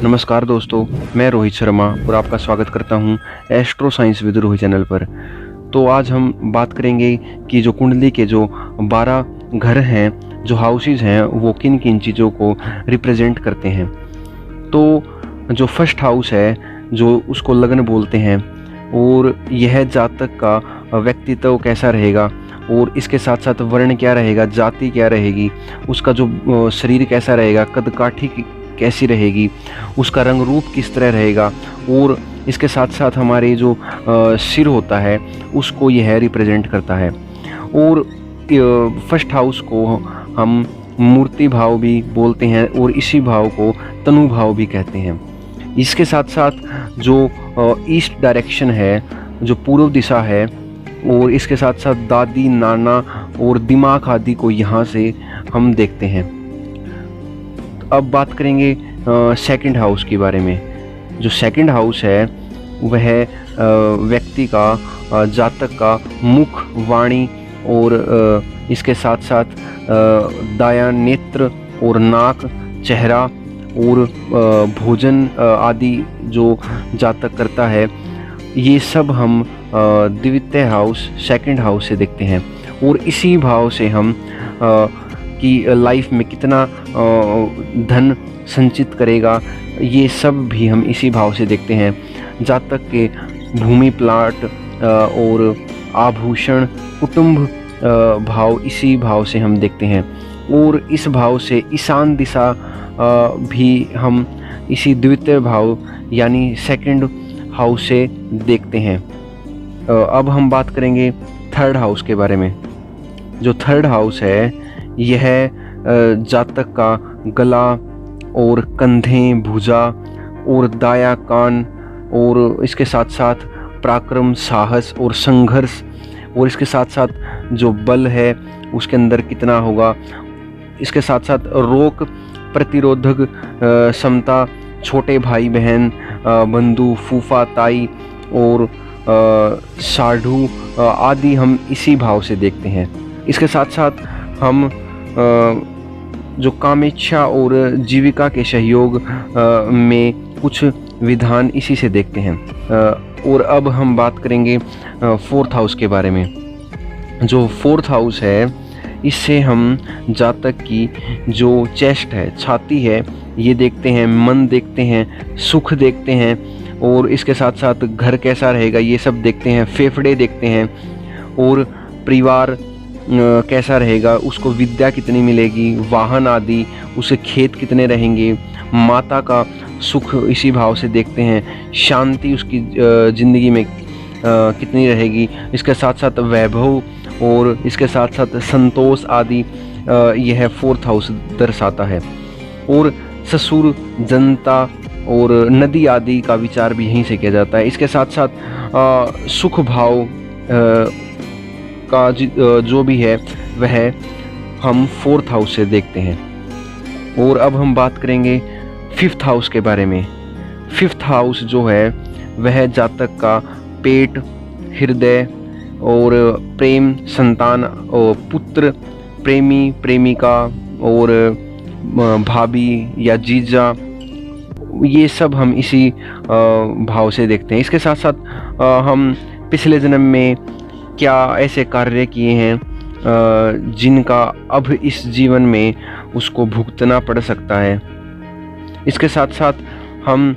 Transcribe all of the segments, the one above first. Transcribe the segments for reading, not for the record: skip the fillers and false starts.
नमस्कार दोस्तों, मैं रोहित शर्मा और आपका स्वागत करता हूं astro science with Rohit channel पर। तो आज हम बात करेंगे कि जो कुंडली के जो 12 घर हैं, जो हाउसेस हैं, वो किन किन चीज़ों को रिप्रेजेंट करते हैं। तो जो फर्स्ट हाउस है, जो उसको लग्न बोलते हैं, और यह जातक का व्यक्तित्व कैसा रहेगा और इसके साथ साथ वर्ण क्या रहेगा, जाति क्या रहेगी, उसका जो शरीर कैसा रहेगा, कदकाठी कैसी रहेगी, उसका रंग रूप किस तरह रहेगा, और इसके साथ साथ हमारे जो सिर होता है उसको यह रिप्रेजेंट करता है। और फर्स्ट हाउस को हम मूर्ति भाव भी बोलते हैं और इसी भाव को तनु भाव भी कहते हैं। इसके साथ साथ जो ईस्ट डायरेक्शन है, जो पूर्व दिशा है, और इसके साथ साथ दादी, नाना और दिमाग आदि को यहाँ से हम देखते हैं। अब बात करेंगे सेकंड हाउस के बारे में। जो सेकंड हाउस है वह व्यक्ति का, जातक का मुख, वाणी और इसके साथ साथ दायां नेत्र और नाक, चेहरा और भोजन आदि जो जातक करता है, ये सब हम द्वितीय हाउस, सेकंड हाउस से देखते हैं। और इसी भाव से हम कि लाइफ में कितना धन संचित करेगा, ये सब भी हम इसी भाव से देखते हैं। जातक के भूमि, प्लाट और आभूषण, कुटुंब भाव इसी भाव से हम देखते हैं। और इस भाव से ईशान दिशा भी हम इसी द्वितीय भाव यानी सेकंड हाउस से देखते हैं। अब हम बात करेंगे थर्ड हाउस के बारे में। जो थर्ड हाउस है, यह जातक का गला और कंधे, भुजा और दाया कान, और इसके साथ साथ पराक्रम, साहस और संघर्ष, और इसके साथ साथ जो बल है उसके अंदर कितना होगा, इसके साथ साथ रोग प्रतिरोधक क्षमता, छोटे भाई बहन, बंधु, फूफा, ताई और साधु आदि हम इसी भाव से देखते हैं। इसके साथ साथ हम जो कामेच्छा और जीविका के सहयोग में कुछ विधान इसी से देखते हैं। और अब हम बात करेंगे फोर्थ हाउस के बारे में। जो फोर्थ हाउस है, इससे हम जातक की जो चेस्ट है, छाती है, ये देखते हैं, मन देखते हैं, सुख देखते हैं, और इसके साथ साथ घर कैसा रहेगा ये सब देखते हैं, फेफड़े देखते हैं, और परिवार कैसा रहेगा, उसको विद्या कितनी मिलेगी, वाहन आदि, उसे खेत कितने रहेंगे, माता का सुख इसी भाव से देखते हैं, शांति उसकी ज़िंदगी में कितनी रहेगी, इसके साथ साथ वैभव और इसके साथ साथ संतोष आदि यह फोर्थ हाउस दर्शाता है। और ससुर, जनता और नदी आदि का विचार भी यहीं से किया जाता है। इसके साथ साथ सुख भाव का जो भी है वह हम फोर्थ हाउस से देखते हैं। और अब हम बात करेंगे फिफ्थ हाउस के बारे में। फिफ्थ हाउस जो है वह जातक का पेट, हृदय और प्रेम, संतान और पुत्र, प्रेमी, प्रेमिका और भाभी या जीजा, ये सब हम इसी भाव से देखते हैं। इसके साथ साथ हम पिछले जन्म में क्या ऐसे कार्य किए हैं जिनका अब इस जीवन में उसको भुगतना पड़ सकता है। इसके साथ साथ हम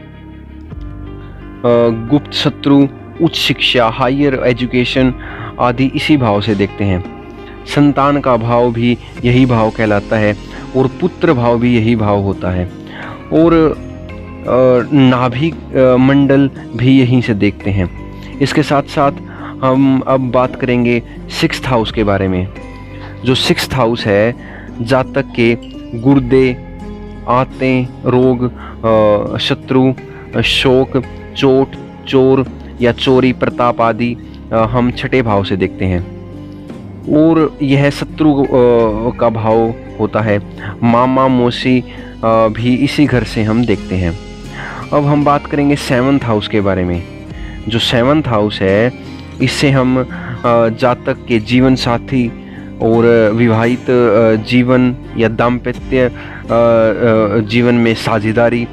गुप्त शत्रु, उच्च शिक्षा, हायर एजुकेशन आदि इसी भाव से देखते हैं। संतान का भाव भी यही भाव कहलाता है और पुत्र भाव भी यही भाव होता है। और नाभि मंडल भी यहीं से देखते हैं। इसके साथ साथ हम अब बात करेंगे सिक्स्थ हाउस के बारे में। जो सिक्स्थ हाउस है, जातक के गुर्दे, आंतें, रोग, शत्रु, शोक, चोट, चोर या चोरी, प्रताप आदि हम छठे भाव से देखते हैं। और यह शत्रु का भाव होता है। मामा, मौसी भी इसी घर से हम देखते हैं। अब हम बात करेंगे सेवंथ हाउस के बारे में। जो सेवंथ हाउस है, इससे हम जातक के जीवन साथी और विवाहित जीवन या दाम्पत्य जीवन में साझेदारी,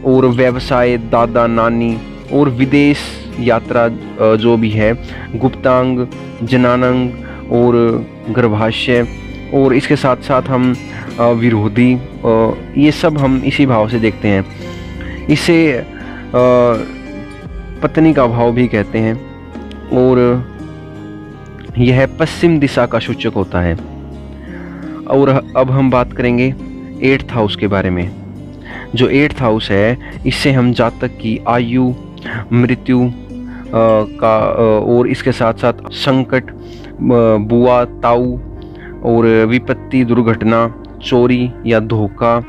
और व्यवसाय, दादा नानी और विदेश यात्रा जो भी है, गुप्तांग, जनानंग और गर्भाशय, और इसके साथ साथ हम विरोधी, ये सब हम इसी भाव से देखते हैं। इसे पत्नी का भाव भी कहते हैं और यह पश्चिम दिशा का सूचक होता है। और अब हम बात करेंगे 8th हाउस के बारे में। जो 8th हाउस है, इससे हम जातक की आयु, मृत्यु का और इसके साथ साथ संकट, बुआ, ताऊ और विपत्ति, दुर्घटना, चोरी या धोखा,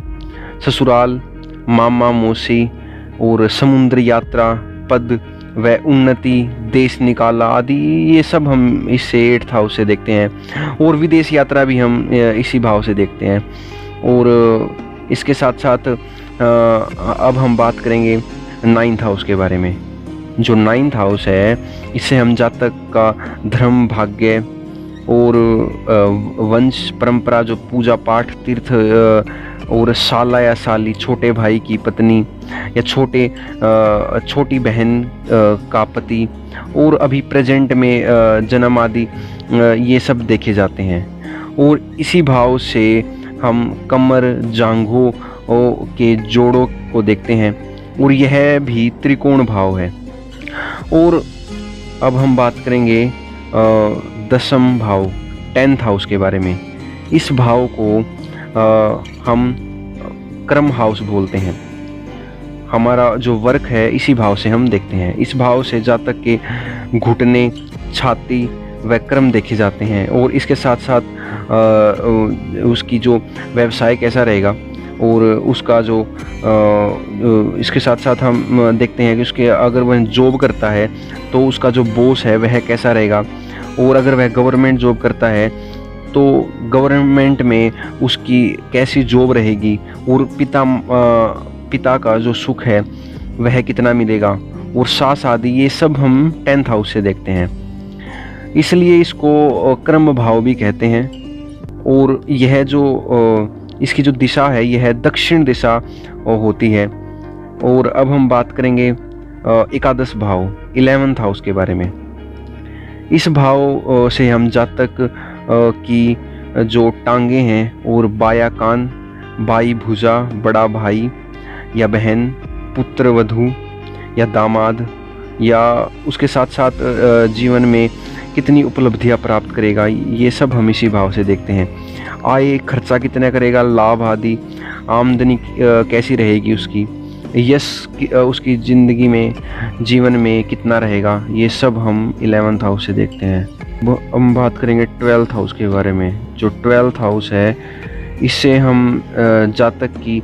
ससुराल, मामा, मौसी और समुद्र यात्रा, पद व उन्नति, देश निकाला आदि, ये सब हम इससे 8th हाउस से देखते हैं। और विदेश यात्रा भी हम इसी भाव से देखते हैं। और इसके साथ साथ अब हम बात करेंगे 9th हाउस के बारे में। जो 9th हाउस है, इससे हम जातक का धर्म, भाग्य और वंश परंपरा, जो पूजा पाठ, तीर्थ और साला या साली, छोटे भाई की पत्नी या छोटी बहन का पति, और अभी प्रेजेंट में जन्म आदि, ये सब देखे जाते हैं। और इसी भाव से हम कमर, जांघों के जोड़ों को देखते हैं, और यह भी त्रिकोण भाव है। और अब हम बात करेंगे 10th भाव, 10th हाउस के बारे में। इस भाव को हम कर्म हाउस बोलते हैं। हमारा जो वर्क है, इसी भाव से हम देखते हैं। इस भाव से जातक के घुटने, छाती व कर्म देखे जाते हैं। और इसके साथ साथ उसकी जो व्यवसाय कैसा रहेगा, और उसका जो इसके साथ साथ हम देखते हैं कि उसके अगर वह जॉब करता है तो उसका जो बॉस है वह कैसा रहेगा। और अगर वह गवर्नमेंट जॉब करता है तो गवर्नमेंट में उसकी कैसी जॉब रहेगी, और पिता का जो सुख है वह कितना मिलेगा, और सास आदि, ये सब हम 10th हाउस से देखते हैं। इसलिए इसको कर्म भाव भी कहते हैं। और यह जो इसकी जो दिशा है, यह दक्षिण दिशा होती है। और अब हम बात करेंगे 11th भाव, 11th हाउस के बारे में। इस भाव से हम जातक की जो टांगे हैं और बाया कान, बाई भुजा, बड़ा भाई या बहन, पुत्र वधू या दामाद, या उसके साथ साथ जीवन में कितनी उपलब्धियां प्राप्त करेगा, ये सब हम इसी भाव से देखते हैं। आय, खर्चा कितना करेगा, लाभ आदि, आमदनी कैसी रहेगी उसकी, यश उसकी ज़िंदगी में, जीवन में कितना रहेगा, ये सब हम 11th हाउस से देखते हैं। हम बात करेंगे 12th हाउस के बारे में। जो 12th हाउस है, इससे हम जातक की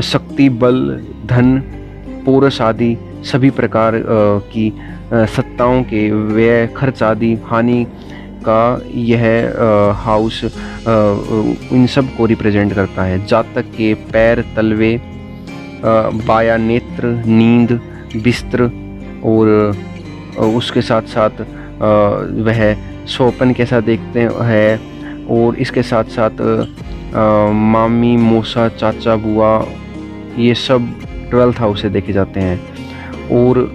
शक्ति, बल, धन, पोरस आदि सभी प्रकार की सत्ताओं के व्यय, खर्च आदि, हानि का यह हाउस इन सब को रिप्रेजेंट करता है। जातक के पैर, तलवे, बाया नेत्र, नींद, बिस्तर, और उसके साथ साथ वह स्वप्न कैसा देखते हैं, और इसके साथ साथ मामी, मौसा, चाचा, बुआ, ये सब 12th हाउस से देखे जाते हैं। और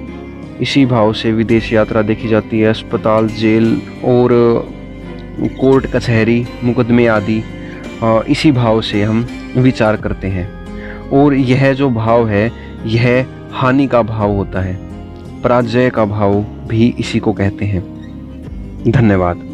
इसी भाव से विदेश यात्रा देखी जाती है, अस्पताल, जेल और कोर्ट कचहरी, मुकदमे आदि इसी भाव से हम विचार करते हैं। और यह जो भाव है, यह हानि का भाव होता है, पराजय का भाव भी इसी को कहते हैं। धन्यवाद।